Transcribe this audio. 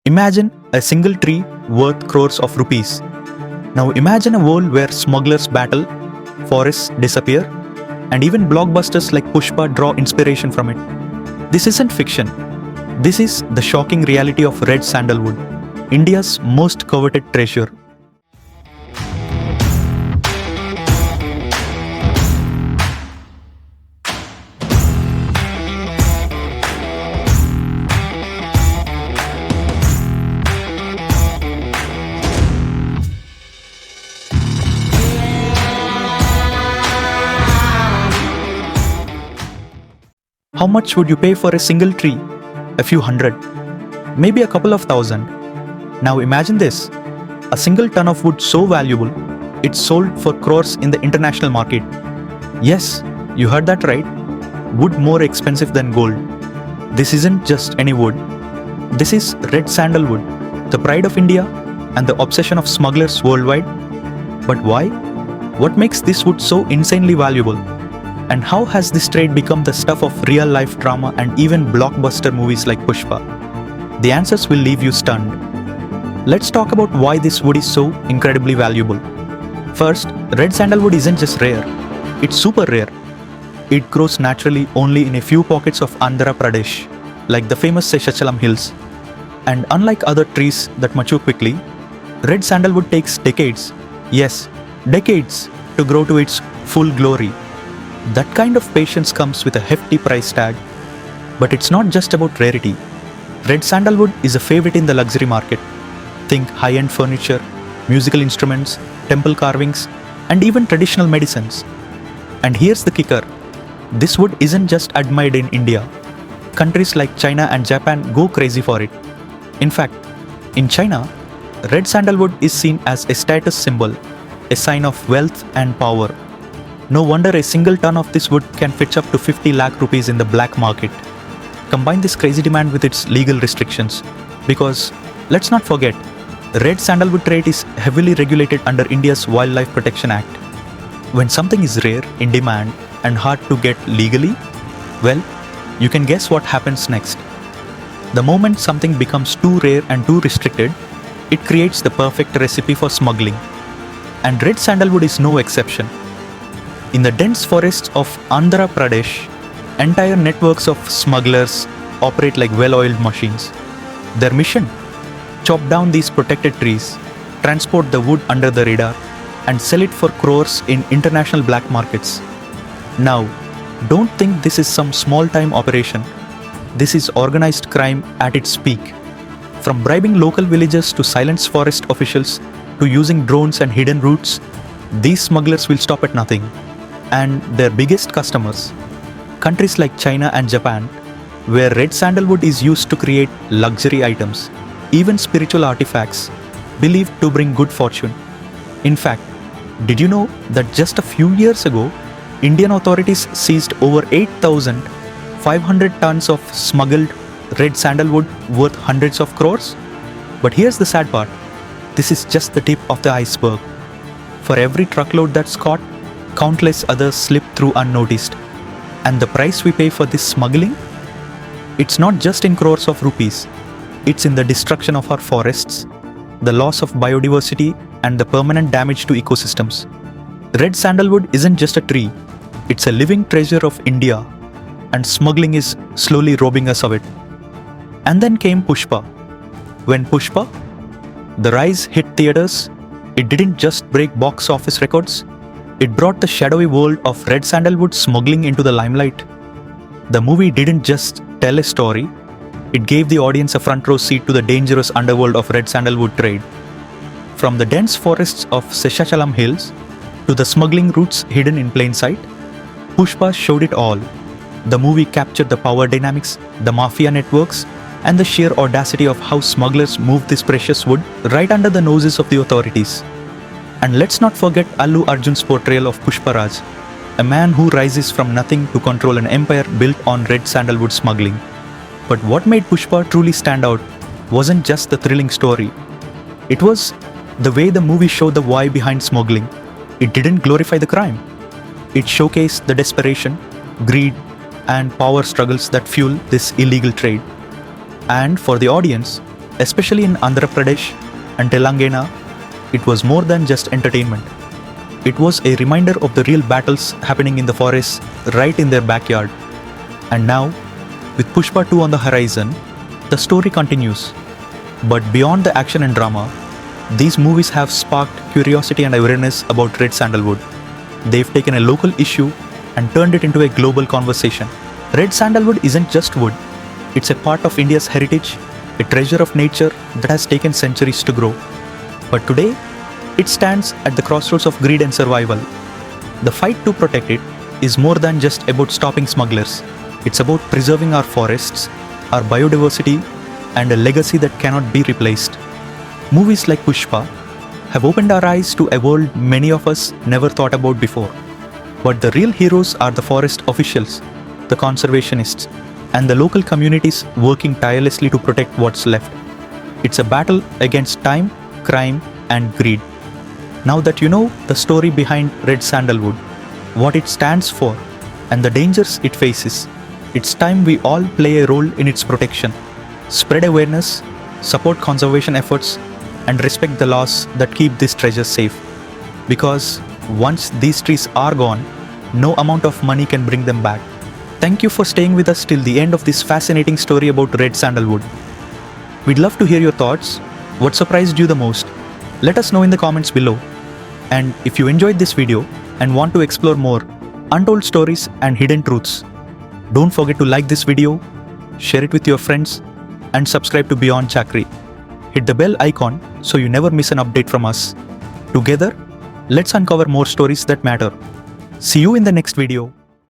Imagine a single tree worth crores of rupees. Now imagine a world where smugglers battle, forests disappear, and even blockbusters like Pushpa draw inspiration from it. This isn't fiction. This is the shocking reality of red sandalwood, India's most coveted treasure. How much would you pay for a single tree? A few hundred, maybe a couple of thousand. Now imagine this, a single ton of wood so valuable, it's sold for crores in the international market. Yes, you heard that right. Wood more expensive than gold. This isn't just any wood. This is red sandalwood, the pride of India and the obsession of smugglers worldwide. But why? What makes this wood so insanely valuable? And how has this trade become the stuff of real-life drama and even blockbuster movies like Pushpa? The answers will leave you stunned. Let's talk about why this wood is so incredibly valuable. First, red sandalwood isn't just rare, it's super rare. It grows naturally only in a few pockets of Andhra Pradesh, like the famous Seshachalam Hills. And unlike other trees that mature quickly, red sandalwood takes decades, yes, decades, to grow to its full glory. That kind of patience comes with a hefty price tag. But it's not just about rarity. Red sandalwood is a favorite in the luxury market. Think high-end furniture, musical instruments, temple carvings, and even traditional medicines. And here's the kicker. This wood isn't just admired in India. Countries like China and Japan go crazy for it. In fact, in China, red sandalwood is seen as a status symbol, a sign of wealth and power. No wonder a single ton of this wood can fetch up to 50 lakh rupees in the black market. Combine this crazy demand with its legal restrictions. Because, let's not forget, red sandalwood trade is heavily regulated under India's Wildlife Protection Act. When something is rare, in demand, and hard to get legally, well, you can guess what happens next. The moment something becomes too rare and too restricted, it creates the perfect recipe for smuggling. And red sandalwood is no exception. In the dense forests of Andhra Pradesh, entire networks of smugglers operate like well-oiled machines. Their mission? Chop down these protected trees, transport the wood under the radar, and sell it for crores in international black markets. Now, don't think this is some small-time operation. This is organized crime at its peak. From bribing local villagers to silence forest officials to using drones and hidden routes, these smugglers will stop at nothing. And their biggest customers, countries like China and Japan, where red sandalwood is used to create luxury items, even spiritual artifacts, believed to bring good fortune. In fact, did you know that just a few years ago, Indian authorities seized over 8,500 tons of smuggled red sandalwood worth hundreds of crores? But here's the sad part. This is just the tip of the iceberg. For every truckload that's caught, countless others slip through unnoticed. And the price we pay for this smuggling? It's not just in crores of rupees. It's in the destruction of our forests, the loss of biodiversity, and the permanent damage to ecosystems. Red sandalwood isn't just a tree. It's a living treasure of India. And smuggling is slowly robbing us of it. And then came Pushpa. When Pushpa, The Rise hit theaters, it didn't just break box office records. It brought the shadowy world of red sandalwood smuggling into the limelight. The movie didn't just tell a story, it gave the audience a front row seat to the dangerous underworld of red sandalwood trade. From the dense forests of Seshachalam Hills to the smuggling routes hidden in plain sight, Pushpa showed it all. The movie captured the power dynamics, the mafia networks, and the sheer audacity of how smugglers moved this precious wood right under the noses of the authorities. And let's not forget Allu Arjun's portrayal of Pushparaj, a man who rises from nothing to control an empire built on red sandalwood smuggling. But what made Pushpa truly stand out wasn't just the thrilling story. It was the way the movie showed the why behind smuggling. It didn't glorify the crime. It showcased the desperation, greed, and power struggles that fuel this illegal trade. And for the audience, Especially in Andhra Pradesh and Telangana, it was more than just entertainment. It was a reminder of the real battles happening in the forests right in their backyard. And now, with Pushpa 2 on the horizon, the story continues. But beyond the action and drama, these movies have sparked curiosity and awareness about red sandalwood. They've taken a local issue and turned it into a global conversation. Red sandalwood isn't just wood, it's a part of India's heritage, a treasure of nature that has taken centuries to grow. But today, it stands at the crossroads of greed and survival. The fight to protect it is more than just about stopping smugglers. It's about preserving our forests, our biodiversity, and a legacy that cannot be replaced. Movies like Pushpa have opened our eyes to a world many of us never thought about before. But the real heroes are the forest officials, the conservationists, and the local communities working tirelessly to protect what's left. It's a battle against time, crime, and greed. Now that you know the story behind red sandalwood, what it stands for, and the dangers it faces, it's time we all play a role in its protection. Spread awareness, support conservation efforts, and respect the laws that keep this treasure safe. Because once these trees are gone, no amount of money can bring them back. Thank you for staying with us till the end of this fascinating story about red sandalwood. We'd love to hear your thoughts. What surprised you the most? Let us know in the comments below. And if you enjoyed this video and want to explore more untold stories and hidden truths, don't forget to like this video, share it with your friends, and subscribe to Beyond Chakri. Hit the bell icon so you never miss an update from us. Together, let's uncover more stories that matter. See you in the next video.